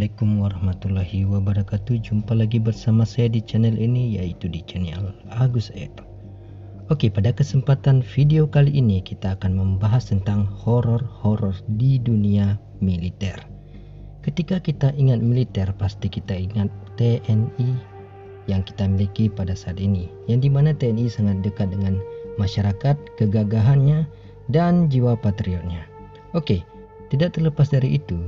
Assalamualaikum warahmatullahi wabarakatuh. Jumpa lagi bersama saya di channel ini, yaitu di channel Agus Air. Oke, pada kesempatan video kali ini kita akan membahas tentang horor-horor di dunia militer. Ketika kita ingat militer, pasti kita ingat TNI yang kita miliki pada saat ini, yang dimana TNI sangat dekat dengan masyarakat, kegagahannya dan jiwa patriotnya. Oke, tidak terlepas dari itu,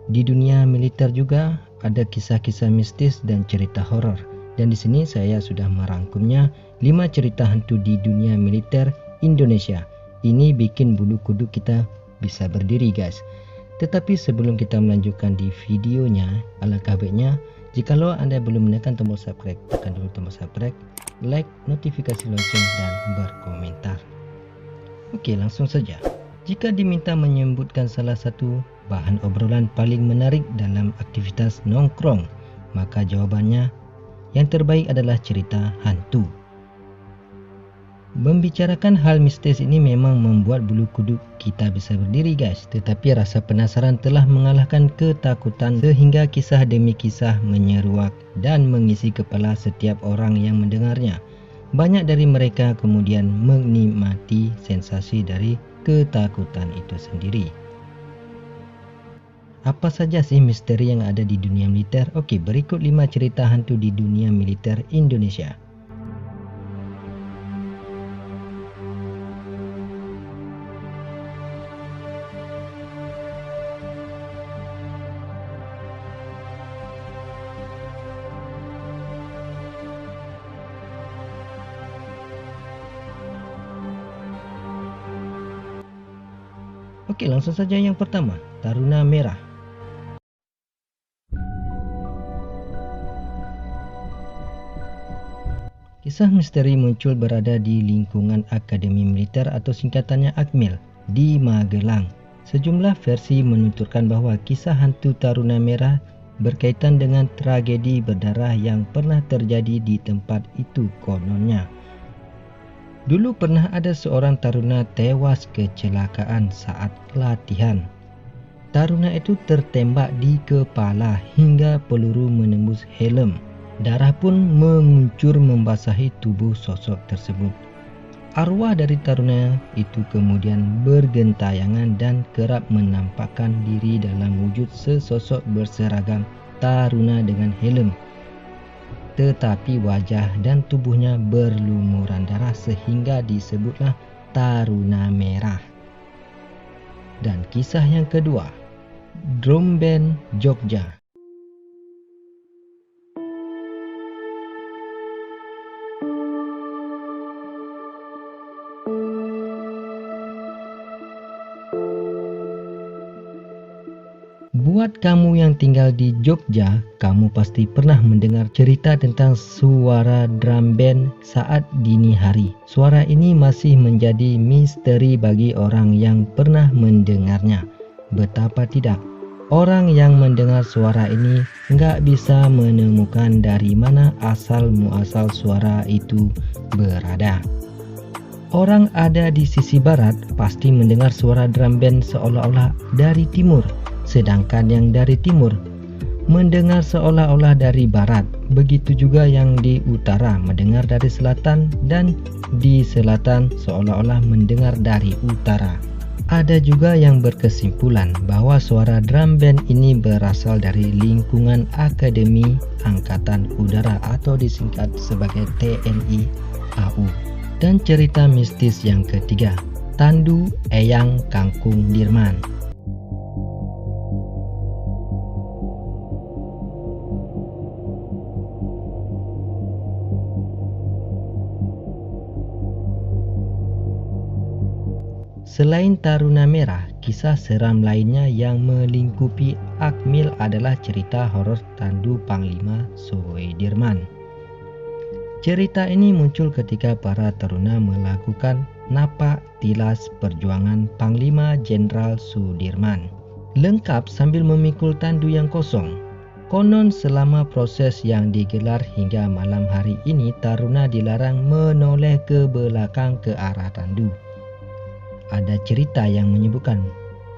di dunia militer juga ada kisah-kisah mistis dan cerita horor. Dan di sini saya sudah merangkumnya 5 cerita hantu di dunia militer Indonesia. Ini bikin bulu kuduk kita bisa berdiri, guys. Tetapi sebelum kita melanjutkan di videonya, alangkah baiknya jikalau Anda belum menekan tombol subscribe, tekan dulu tombol subscribe, like, notifikasi lonceng dan berkomentar. Oke, langsung saja. Jika diminta menyebutkan salah satu bahan obrolan paling menarik dalam aktivitas nongkrong, maka jawabannya yang terbaik adalah cerita hantu. Membicarakan hal mistis ini memang membuat bulu kuduk kita bisa berdiri, guys. Tetapi rasa penasaran telah mengalahkan ketakutan sehingga kisah demi kisah menyeruak dan mengisi kepala setiap orang yang mendengarnya. Banyak dari mereka kemudian menikmati sensasi dari ketakutan itu sendiri. Apa saja sih misteri yang ada di dunia militer? Oke, berikut 5 cerita hantu di dunia militer Indonesia. Oke, langsung saja yang pertama, Taruna Merah. Kisah misteri muncul berada di lingkungan Akademi Militer atau singkatannya Akmil di Magelang. Sejumlah versi menuturkan bahwa kisah hantu Taruna Merah berkaitan dengan tragedi berdarah yang pernah terjadi di tempat itu kononnya. Dulu pernah ada seorang taruna tewas kecelakaan saat latihan. Taruna itu tertembak di kepala hingga peluru menembus helm. Darah pun menguncur membasahi tubuh sosok tersebut. Arwah dari taruna itu kemudian bergentayangan dan kerap menampakkan diri dalam wujud sesosok berseragam taruna dengan helm. Tetapi wajah dan tubuhnya berlumuran darah sehingga disebutlah Taruna Merah. Dan kisah yang kedua, Drum Band Jogja. Buat kamu yang tinggal di Jogja, kamu pasti pernah mendengar cerita tentang suara drum band saat dini hari. Suara ini masih menjadi misteri bagi orang yang pernah mendengarnya. Betapa tidak, orang yang mendengar suara ini nggak bisa menemukan dari mana asal-muasal suara itu berada. Orang ada di sisi barat pasti mendengar suara drum band seolah-olah dari timur. Sedangkan yang dari timur mendengar seolah-olah dari barat. Begitu juga yang di utara mendengar dari selatan, dan di selatan seolah-olah mendengar dari utara. Ada juga yang berkesimpulan bahwa suara drum band ini berasal dari lingkungan Akademi Angkatan Udara atau disingkat sebagai TNI AU. Dan cerita mistis yang ketiga, Tandu Eyang Kangkung Dirman. Selain Taruna Merah, kisah seram lainnya yang melingkupi Akmil adalah cerita horor Tandu Panglima Sudirman. Cerita ini muncul ketika para taruna melakukan napak tilas perjuangan Panglima Jenderal Sudirman, lengkap sambil memikul tandu yang kosong. Konon selama proses yang digelar hingga malam hari ini, taruna dilarang menoleh ke belakang ke arah tandu. Ada cerita yang menyebutkan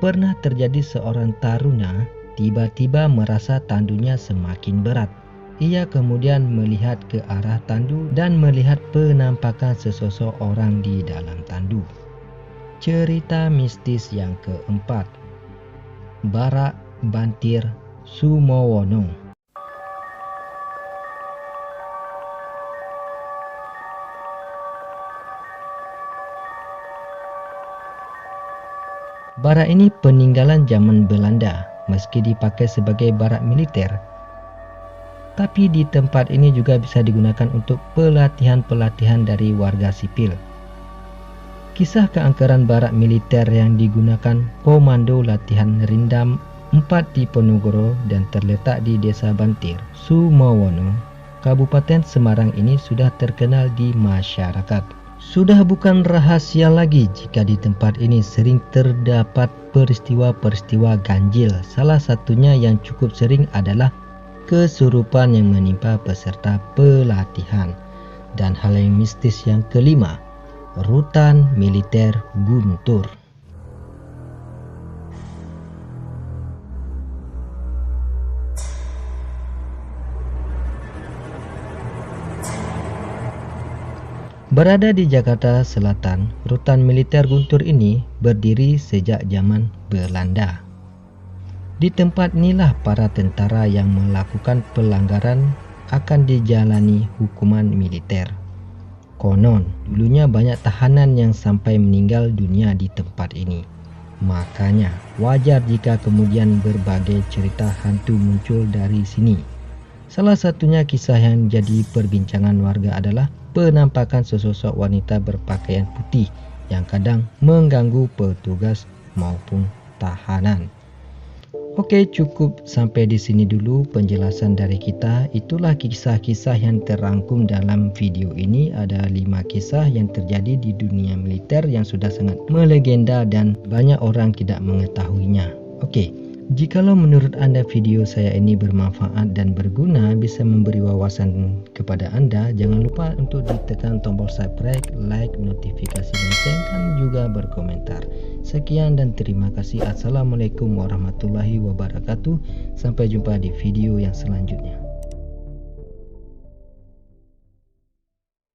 pernah terjadi seorang taruna tiba-tiba merasa tandunya semakin berat. Ia kemudian melihat ke arah tandu dan melihat penampakan sesosok orang di dalam tandu. Cerita mistis yang keempat, Barak Bantir Sumowono. Barak ini peninggalan zaman Belanda, meski dipakai sebagai barak militer. Tapi di tempat ini juga bisa digunakan untuk pelatihan-pelatihan dari warga sipil. Kisah keangkeran barak militer yang digunakan Komando Latihan Rindam 4 di Ponorogo dan terletak di Desa Bantir, Sumowono, Kabupaten Semarang ini sudah terkenal di masyarakat. Sudah bukan rahasia lagi jika di tempat ini sering terdapat peristiwa-peristiwa ganjil. Salah satunya yang cukup sering adalah kesurupan yang menimpa peserta pelatihan. Dan hal yang mistis yang kelima, rutan militer Guntur. Berada di Jakarta Selatan, rutan militer Guntur ini berdiri sejak zaman Belanda. Di tempat inilah para tentara yang melakukan pelanggaran akan dijalani hukuman militer. Konon, dulunya banyak tahanan yang sampai meninggal dunia di tempat ini. Makanya, wajar jika kemudian berbagai cerita hantu muncul dari sini. Salah satunya kisah yang jadi perbincangan warga adalah penampakan sesosok wanita berpakaian putih yang kadang mengganggu petugas maupun tahanan. Oke, cukup sampai di sini dulu penjelasan dari kita. Itulah kisah-kisah yang terangkum dalam video ini. Ada 5 kisah yang terjadi di dunia militer yang sudah sangat melegenda dan banyak orang tidak mengetahuinya. Oke, jikalau menurut Anda video saya ini bermanfaat dan berguna, bisa memberi wawasan kepada Anda, jangan lupa untuk ditekan tombol subscribe, like, notifikasi lonceng, dan juga berkomentar. Sekian dan terima kasih. Assalamualaikum warahmatullahi wabarakatuh. Sampai jumpa di video yang selanjutnya.